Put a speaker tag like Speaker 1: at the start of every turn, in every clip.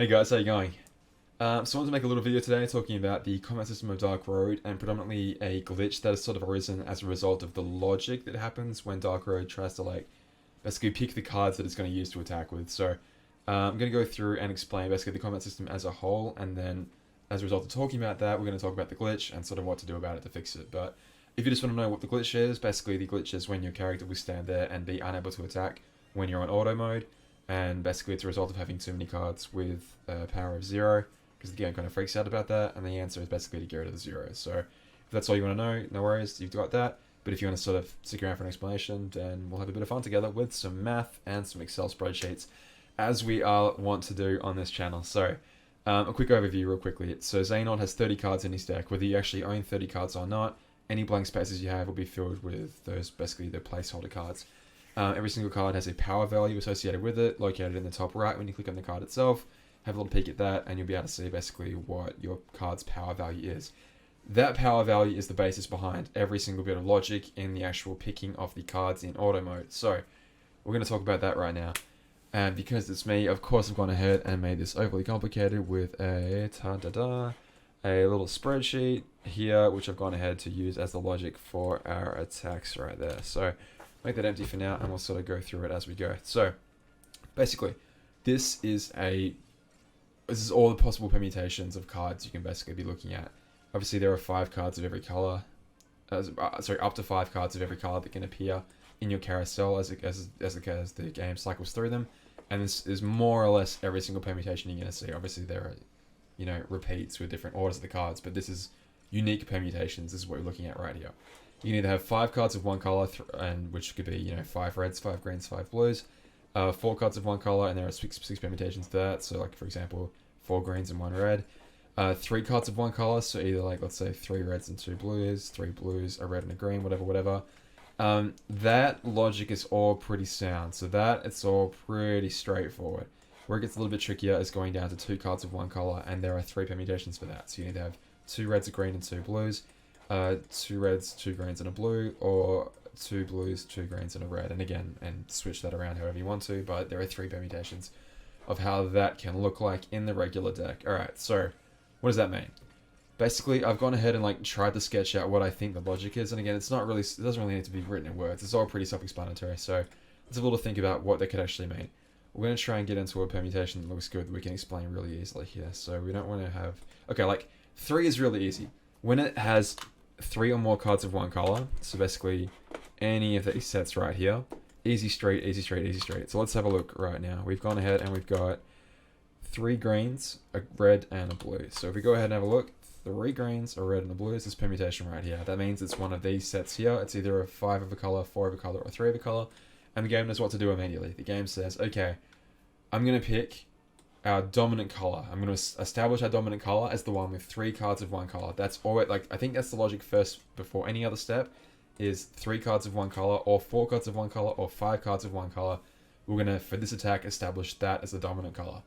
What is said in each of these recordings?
Speaker 1: Hey guys, how you going? So I wanted to make a little video today talking about the combat system of Dark Road and predominantly a glitch that has sort of arisen as a result of the logic that happens when Dark Road tries to basically pick the cards that it's going to use to attack with. So I'm going to go through and explain basically the combat system as a whole, and then as a result of talking about that, we're going to talk about the glitch and sort of what to do about it to fix it. But if you just want to know what the glitch is, basically the glitch is when your character will stand there and be unable to attack when you're on auto mode, and basically it's a result of having too many cards with a power of 0, because the game kind of freaks out about that, and the answer is basically to get rid of the 0. So if that's all you want to know, no worries, you've got that. But if you want to sort of stick around for an explanation, then we'll have a bit of fun together with some math and some Excel spreadsheets, as we are want to do on this channel. So a quick overview real quickly. So Xehanort has 30 cards in his deck. Whether you actually own 30 cards or not, any blank spaces you have will be filled with those, basically the placeholder cards. Every single card has a power value associated with it, located in the top right when you click on the card itself. Have a little peek at that, and you'll be able to see basically what your card's power value is. That power value is the basis behind every single bit of logic in the actual picking of the cards in auto mode. So we're going to talk about that right now. And because it's me, of course I've gone ahead and made this overly complicated with a little spreadsheet here, which I've gone ahead to use as the logic for our attacks right there. So make that empty for now, and we'll sort of go through it as we go. So basically, this is all the possible permutations of cards you can basically be looking at. Obviously, there are 5 cards of every color. Up to 5 cards of every color that can appear in your carousel as the game cycles through them. And this is more or less every single permutation you're going to see. Obviously, there are, repeats with different orders of the cards, but this is unique permutations. This is what we're looking at right here. You can either have 5 cards of one color, and which could be 5 reds, 5 greens, 5 blues. 4 cards of one color, and there are six permutations to that. So, like for example, 4 greens and 1 red. 3 cards of one color, so either let's say 3 reds and 2 blues, 3 blues, a red and a green, whatever. That logic is all pretty sound. So that it's all pretty straightforward. Where it gets a little bit trickier is going down to 2 cards of one color, and there are 3 permutations for that. So you need to have 2 reds, a green, and 2 blues. 2 reds, 2 greens, and a blue, or 2 blues, 2 greens, and a red. And switch that around however you want to, but there are 3 permutations of how that can look like in the regular deck. Alright, so what does that mean? Basically, I've gone ahead and tried to sketch out what I think the logic is, and again, it doesn't really need to be written in words. It's all pretty self-explanatory, so let's have a little think about what they could actually mean. We're going to try and get into a permutation that looks good that we can explain really easily here. So we don't want to have... Okay, 3 is really easy. When it has 3 or more cards of one color, so basically any of these sets right here, easy straight, easy straight, easy straight. So let's have a look right now. We've gone ahead and we've got 3 greens, a red, and a blue. So if we go ahead and have a look, 3 greens, a red, and a blue is this permutation right here. That means it's one of these sets here. It's either a 5 of a color, 4 of a color, or 3 of a color, and the game knows what to do immediately. The game says, okay, I'm going to pick our dominant color. I'm going to establish our dominant color as the one with 3 cards of one color. That's all I think that's the logic first before any other step is 3 cards of one color, or 4 cards of one color, or 5 cards of one color. We're going to, for this attack, establish that as the dominant color.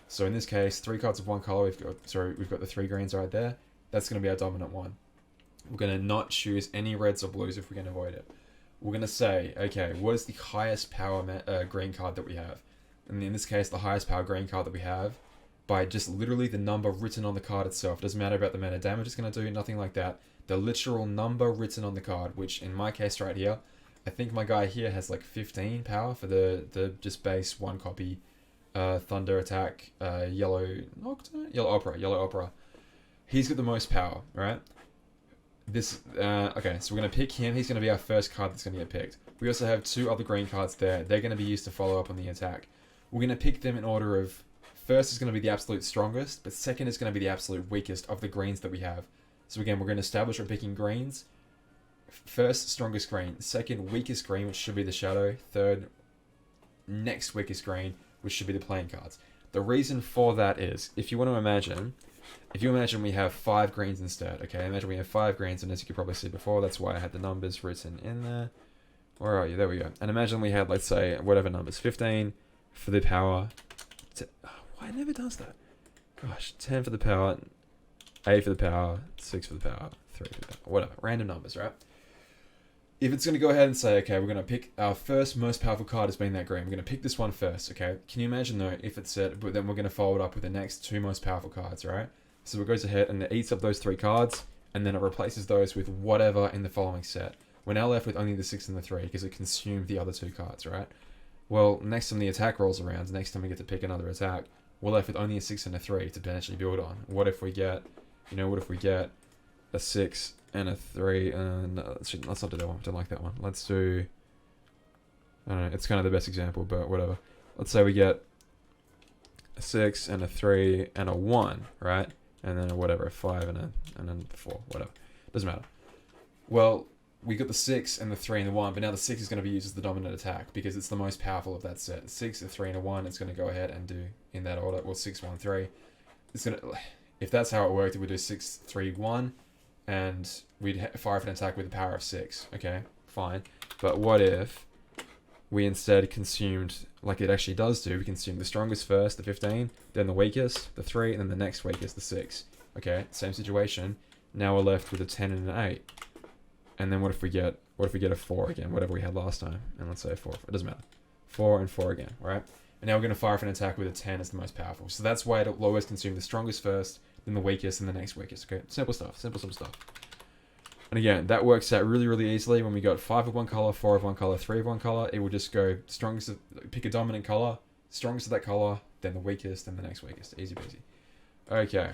Speaker 1: So in this case, 3 cards of one color, we've got the 3 greens right there. That's going to be our dominant one. We're going to not choose any reds or blues if we can avoid it. We're going to say, okay, what is the highest power green card that we have? And in this case, the highest power green card that we have, by just literally the number written on the card itself. Doesn't matter about the amount of damage it's going to do, nothing like that. The literal number written on the card, which in my case right here, I think my guy here has 15 power for the just base 1 copy Thunder Attack, Yellow Opera. He's got the most power, right? Okay, so we're going to pick him. He's going to be our first card that's going to get picked. We also have 2 other green cards there. They're going to be used to follow up on the attack. We're going to pick them in order of... First is going to be the absolute strongest, but second is going to be the absolute weakest of the greens that we have. So again, we're going to establish we're picking greens. First, strongest green. Second, weakest green, which should be the shadow. Third, next weakest green, which should be the playing cards. The reason for that is, if you imagine we have 5 greens instead, okay? Imagine we have 5 greens, and as you could probably see before, that's why I had the numbers written in there. Where are you? There we go. And imagine we had, let's say, whatever numbers, 15 for the power. Why it never does that? Gosh, 10 for the power, 8 for the power, 6 for the power, 3 for the power, whatever. Random numbers, right? if it's going to go ahead and say, okay, we're going to pick our first most powerful card as being that green. We're going to pick this one first, okay? Can you imagine though if it said, but then we're going to follow it up with the next two most powerful cards, right? So it goes ahead and it eats up those 3 cards, and then it replaces those with whatever in the following set. We're now left with only the 6 and the 3 because it consumed the other 2 cards, right? Well, next time the attack rolls around, next time we get to pick another attack, we're left with only a 6 and a 3 to potentially build on. What if we get, what if we get a 6 and a 3, and let's not do that one, don't like that one. Let's do, I don't know, it's kind of the best example, but whatever. Let's say we get a 6 and a 3 and a 1, right? And then a 5 and then 4, whatever. Doesn't matter. Well, we got the 6 and the 3 and the 1, but now the 6 is going to be used as the dominant attack because it's the most powerful of that set. 6, a 3, and a 1, it's going to go ahead and do in that order. Well, 6, 1, 3. It's going to, if that's how it worked, it would do 6, 3, 1, and we'd fire off an attack with the power of 6. Okay, fine. But what if we instead consumed, like it actually does do, we consume the strongest first, the 15, then the weakest, the 3, and then the next weakest, the 6. Okay, same situation. Now we're left with a 10 and an 8. And then what if we get a 4 again, whatever we had last time? And let's say a 4. It doesn't matter. 4 and 4 again, right? And now we're going to fire off an attack with a 10 as the most powerful. So that's why it'll always consume the strongest first, then the weakest, and the next weakest. Okay, simple stuff. Simple stuff. And again, that works out really, really easily. When we got 5 of one color, 4 of one color, 3 of one color, it will just go strongest, pick a dominant color, strongest of that color, then the weakest, then the next weakest. Easy peasy. Okay.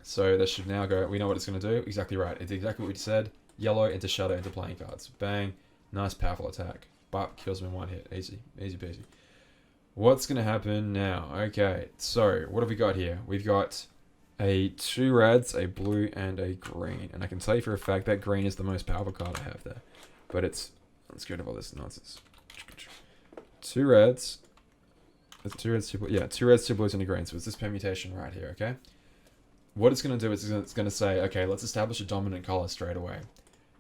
Speaker 1: So that should now go, we know what it's going to do. Exactly right. It's exactly what we said. Yellow into shadow into playing cards. Bang. Nice powerful attack. But kills him in one hit. Easy. Easy peasy. What's going to happen now? Okay. So what have we got here? We've got 2 reds, a blue, and a green. And I can tell you for a fact that green is the most powerful card I have there. But it's, let's get rid of all this nonsense. 2 reds. 2 reds, 2 blues. Yeah, 2 reds, 2 blues, and a green. So it's this permutation right here, okay? What it's going to do is it's going to say, okay, let's establish a dominant color straight away.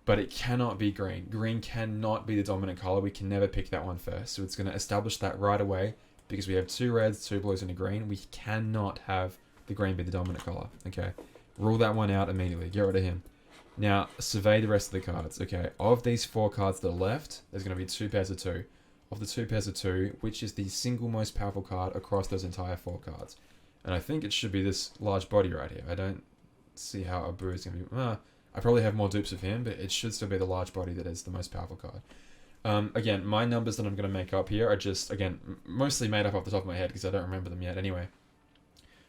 Speaker 1: But it cannot be green. Green cannot be the dominant color. We can never pick that one first. So it's going to establish that right away because we have 2 reds, 2 blues, and a green. We cannot have the green be the dominant color. Okay, rule that one out immediately. Get rid of him. Now, survey the rest of the cards. Okay, of these 4 cards that are left, there's going to be 2 pairs of 2. Of the 2 pairs of 2, which is the single most powerful card across those entire 4 cards? And I think it should be this large body right here. I don't see how Abu is going to be... I probably have more dupes of him, but it should still be the large body that is the most powerful card. Again, my numbers that I'm going to make up here are just, again, mostly made up off the top of my head because I don't remember them yet anyway.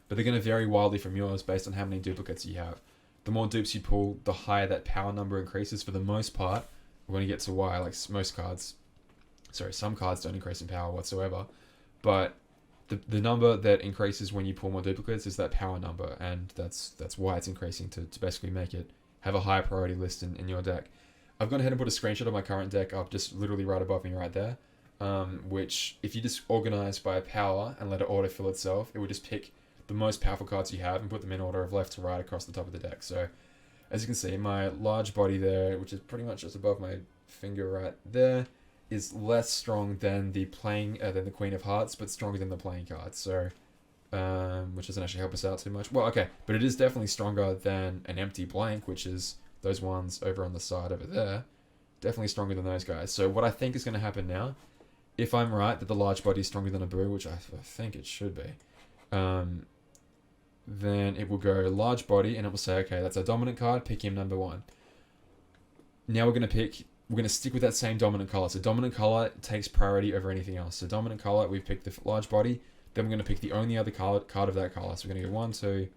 Speaker 1: But they're going to vary wildly from yours based on how many duplicates you have. The more dupes you pull, the higher that power number increases. For the most part, we're going to get to why, like most cards... Sorry, some cards don't increase in power whatsoever. But the number that increases when you pull more duplicates is that power number. And that's why it's increasing to basically make it have a higher priority list in your deck. I've gone ahead and put a screenshot of my current deck up just literally right above me right there. Which, if you just organize by power and let it autofill itself, it would just pick the most powerful cards you have and put them in order of left to right across the top of the deck. So, as you can see, my large body there, which is pretty much just above my finger right there, is less strong than the Queen of Hearts, but stronger than the playing cards. So, which doesn't actually help us out too much. Well, okay, but it is definitely stronger than an empty blank, which is those ones over on the side over there. Definitely stronger than those guys. So what I think is going to happen now, if I'm right that the large body is stronger than Abu, which I think it should be, then it will go large body and it will say, okay, that's our dominant card, pick him number 1. Now we're going to stick with that same dominant color. So dominant color takes priority over anything else. So dominant color, we've picked the large body. Then we're going to pick the only other card of that color. So we're going to go 1, 2.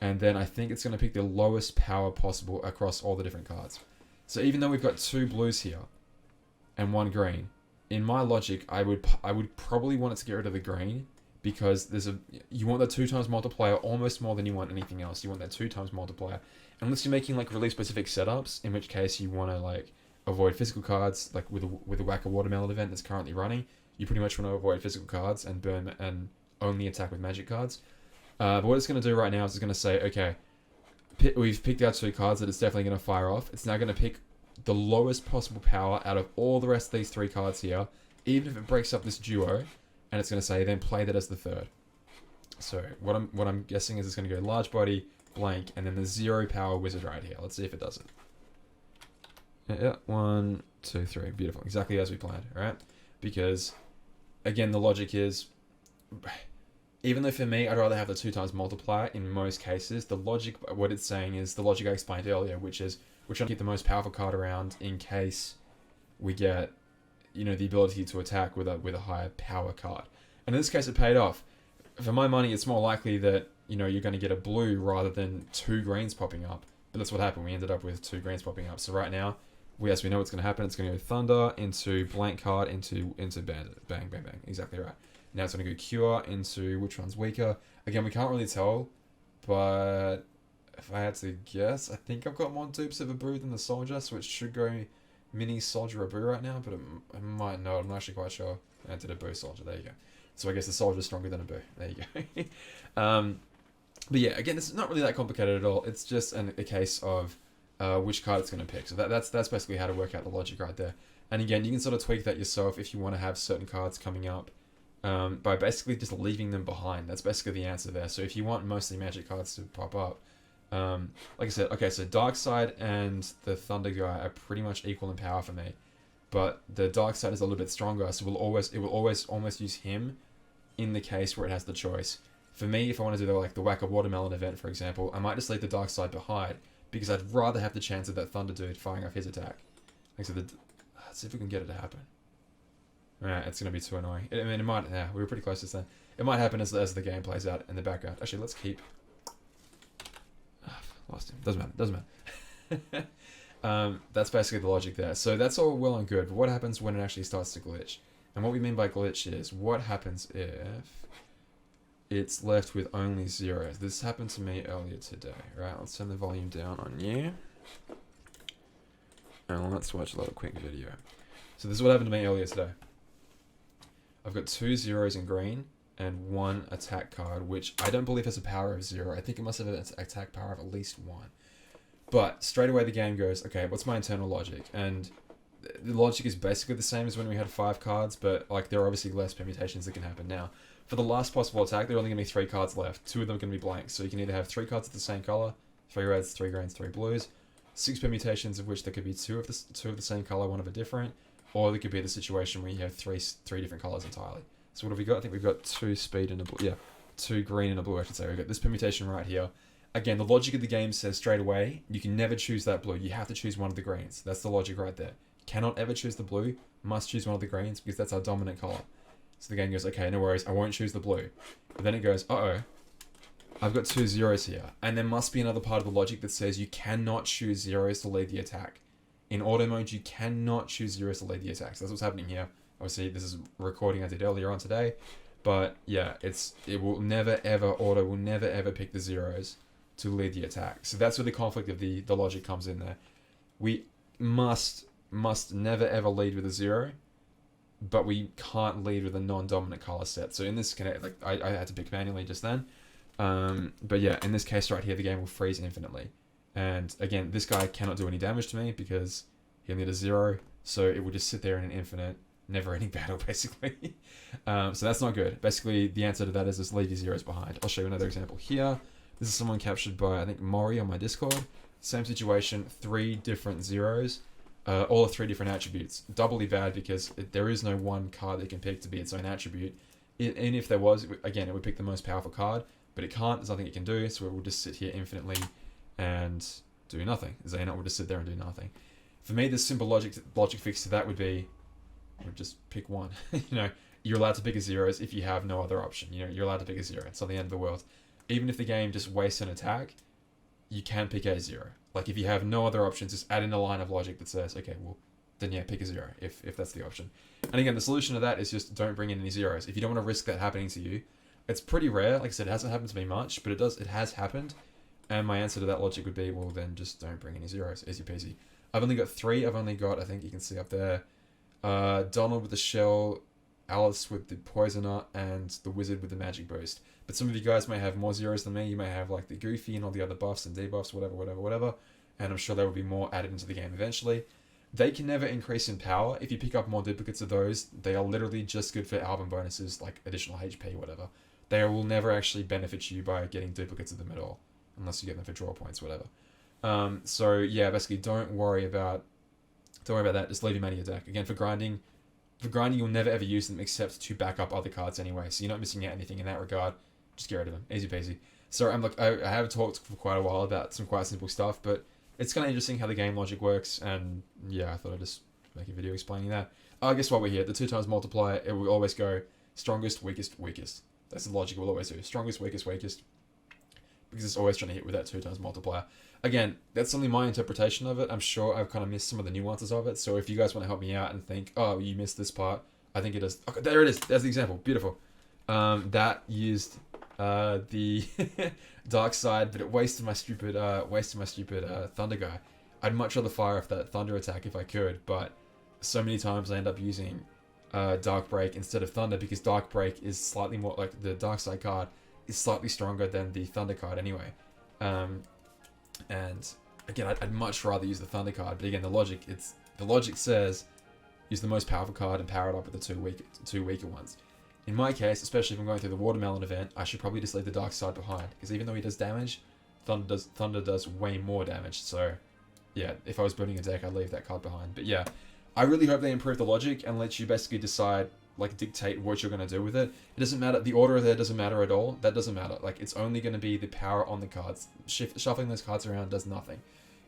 Speaker 1: And then I think it's going to pick the lowest power possible across all the different cards. So even though we've got 2 blues here and 1 green, in my logic, I would probably want it to get rid of the green because you want that 2 times multiplier almost more than you want anything else. You want that 2 times multiplier. Unless you're making like really specific setups, in which case you want to like avoid physical cards, like with a Whack a Watermelon event that's currently running. You pretty much want to avoid physical cards and burn and only attack with magic cards. But what it's going to do right now is it's going to say, okay, we've picked out 2 cards that it's definitely going to fire off. It's now going to pick the lowest possible power out of all the rest of these 3 cards here, even if it breaks up this duo, and it's going to say, then play that as the 3rd. So what I'm guessing is it's going to go large body, blank, and then the 0 power wizard right here. Let's see if it does it. Yeah, 1, 2, 3. Beautiful. Exactly as we planned, right? Because, again, the logic is, even though for me, I'd rather have the 2 times multiplier in most cases, the logic, what it's saying is the logic I explained earlier, which is we're trying to keep the most powerful card around in case we get, the ability to attack with a higher power card. And in this case, it paid off. For my money, it's more likely that, you're going to get a blue rather than 2 greens popping up. But that's what happened. We ended up with 2 greens popping up. So right now, we know what's going to happen. It's going to go Thunder into blank card into Bandit. Bang, bang, bang. Exactly right. Now it's going to go Cure into which one's weaker. Again, we can't really tell, but if I had to guess, I think I've got more dupes of Abu than the Soldier, so it should go Mini Soldier Abu right now, but it might not. I'm not actually quite sure. I did Abu Soldier. There you go. So I guess the Soldier's stronger than Abu. There you go. But yeah, again, this is not really that complicated at all. It's just a case of which card it's going to pick. So that's basically how to work out the logic right there. And again, you can sort of tweak that yourself if you want to have certain cards coming up by basically just leaving them behind. That's basically the answer there. So if you want mostly magic cards to pop up, like I said, okay, so Darkseid and the Thunder guy are pretty much equal in power for me. But the Darkseid is a little bit stronger, so it will always almost use him in the case where it has the choice. For me, if I want to do the Whack a Watermelon event, for example, I might just leave the Darkseid behind because I'd rather have the chance of that Thunder dude firing off his attack. Like, so let's see if we can get it to happen. Alright, it's going to be too annoying. It might, yeah, we were pretty close this then. It might happen as the game plays out in the background. Actually, let's keep... lost him. Doesn't matter. That's basically the logic there. So that's all well and good, but what happens when it actually starts to glitch? And what we mean by glitch is, what happens if it's left with only zeros? This happened to me earlier today, right? Let's turn the volume down on you. And let's watch a little quick video. So this is what happened to me earlier today. I've got 2 zeros in green and 1 attack card, which I don't believe has a power of 0. I think it must have an attack power of at least 1. But straight away the game goes, okay, what's my internal logic? And the logic is basically the same as when we had 5 cards, but there are obviously less permutations that can happen now. For the last possible attack, there are only going to be 3 cards left. 2 of them are going to be blanks. So you can either have 3 cards of the same color, 3 reds, 3 greens, 3 blues, 6 permutations of which there could be 2 of the same color, 1 of a different, or there could be the situation where you have three different colors entirely. So what have we got? I think we've got 2 speed and a blue. Yeah, 2 green and a blue, I should say. We've got this permutation right here. Again, the logic of the game says straight away, you can never choose that blue. You have to choose one of the greens. That's the logic right there. Cannot ever choose the blue. Must choose one of the greens because that's our dominant color. So the game goes, okay, no worries. I won't choose the blue. But then it goes, uh-oh. I've got 2 zeros here. And there must be another part of the logic that says you cannot choose zeros to lead the attack. In auto mode, you cannot choose zeros to lead the attack. So that's what's happening here. Obviously, this is a recording I did earlier on today. But yeah, it will never ever, auto will never ever pick the zeros to lead the attack. So that's where the conflict of the logic comes in there. We must never ever lead with a 0, but we can't lead with a non-dominant color set. So in this case, I had to pick manually just then. But yeah, in this case right here, the game will freeze infinitely. And again, this guy cannot do any damage to me because he only had a 0, so it will just sit there in an infinite, never-ending battle, basically. So that's not good. Basically, the answer to that is just leave your zeros behind. I'll show you another example here. This is someone captured by, I think, Mori on my Discord. Same situation, 3 different zeros, all 3 different attributes. Doubly bad because there is no one card that can pick to be its own attribute. And if there was, again, it would pick the most powerful card, but it can't. There's nothing it can do, so it will just sit here infinitely and do nothing. Xehanort will just sit there and do nothing. For me, the simple logic fix to that would be, just pick 1. You're allowed to pick a zeros if you have no other option. You're allowed to pick a 0. It's not the end of the world. Even if the game just wastes an attack, you can pick a 0. If you have no other options, just add in a line of logic that says, okay, well, then yeah, pick a 0 if that's the option. And again, the solution to that is just don't bring in any zeros. If you don't want to risk that happening to you, it's pretty rare. Like I said, it hasn't happened to me much, but it has happened. And my answer to that logic would be, well, then just don't bring any zeros. Easy peasy. I've only got 3. I've only got, I think you can see up there, Donald with the shell, Alice with the poisoner, and the wizard with the magic boost. But some of you guys may have more zeros than me. You may have the Goofy and all the other buffs and debuffs, whatever. And I'm sure there will be more added into the game eventually. They can never increase in power. If you pick up more duplicates of those, they are literally just good for album bonuses, like additional HP, whatever. They will never actually benefit you by getting duplicates of them at all, unless you get them for draw points, whatever. So yeah, basically don't worry about Don't worry about that. Just leave him out of your deck. Again, for grinding, you'll never ever use them except to back up other cards anyway. So you're not missing out anything in that regard. Just get rid of them. Easy peasy. So I have talked for quite a while about some quite simple stuff, but it's kind of interesting how the game logic works. And yeah, I thought I'd just make a video explaining that. Guess what we're here. The 2 times multiplier, it will always go strongest, weakest, weakest. That's the logic we'll always do. Strongest, weakest, weakest. Because it's always trying to hit with that 2 times multiplier. Again, that's only my interpretation of it. I'm sure I've kind of missed some of the nuances of it. So if you guys want to help me out and think, oh, you missed this part, I think it is. Okay, there it is. There's the example. Beautiful. That used the dark side, but it wasted my stupid thunder guy. I'd much rather fire off that thunder attack if I could, but so many times I end up using Dark Break instead of Thunder because Dark Break is slightly more like the dark side card is slightly stronger than the Thunder card anyway. And again, I'd much rather use the Thunder card, but again, the logic says use the most powerful card and power it up with the two weaker ones. In my case, especially if I'm going through the Watermelon event, I should probably just leave the dark side behind because even though he does damage, Thunder does way more damage. So yeah, if I was building a deck, I'd leave that card behind. But yeah, I really hope they improve the logic and let you basically decide, like dictate what you're going to do with it. It doesn't matter. The order there doesn't matter at all. That doesn't matter. Like it's only going to be the power on the cards. Shuffling those cards around does nothing.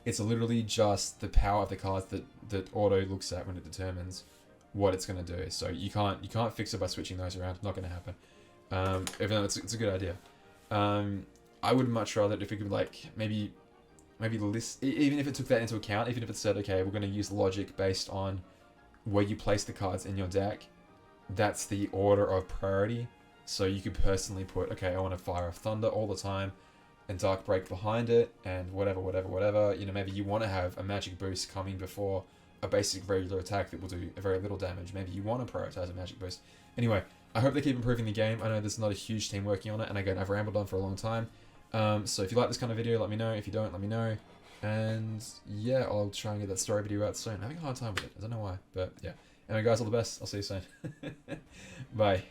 Speaker 1: It's literally just the power of the cards that auto looks at when it determines what it's going to do. So you can't fix it by switching those around. It's not going to happen. Even though it's a good idea. I would much rather if we could like maybe list, even if it took that into account, even if it said, okay, we're going to use logic based on where you place the cards in your deck, that's the order of priority. So you could personally put, okay, I want to fire off Thunder all the time and Dark Break behind it and whatever. You know, maybe you want to have a magic boost coming before a basic regular attack that will do very little damage. Maybe you want to prioritize a magic boost. Anyway, I hope they keep improving the game. I know there's not a huge team working on it, and again, I've rambled on for a long time. So if you like this kind of video, let me know. If you don't, let me know. And yeah, I'll try and get that story video out soon. I'm having a hard time with it. I don't know why, but yeah. Anyway, guys, all the best. I'll see you soon. Bye.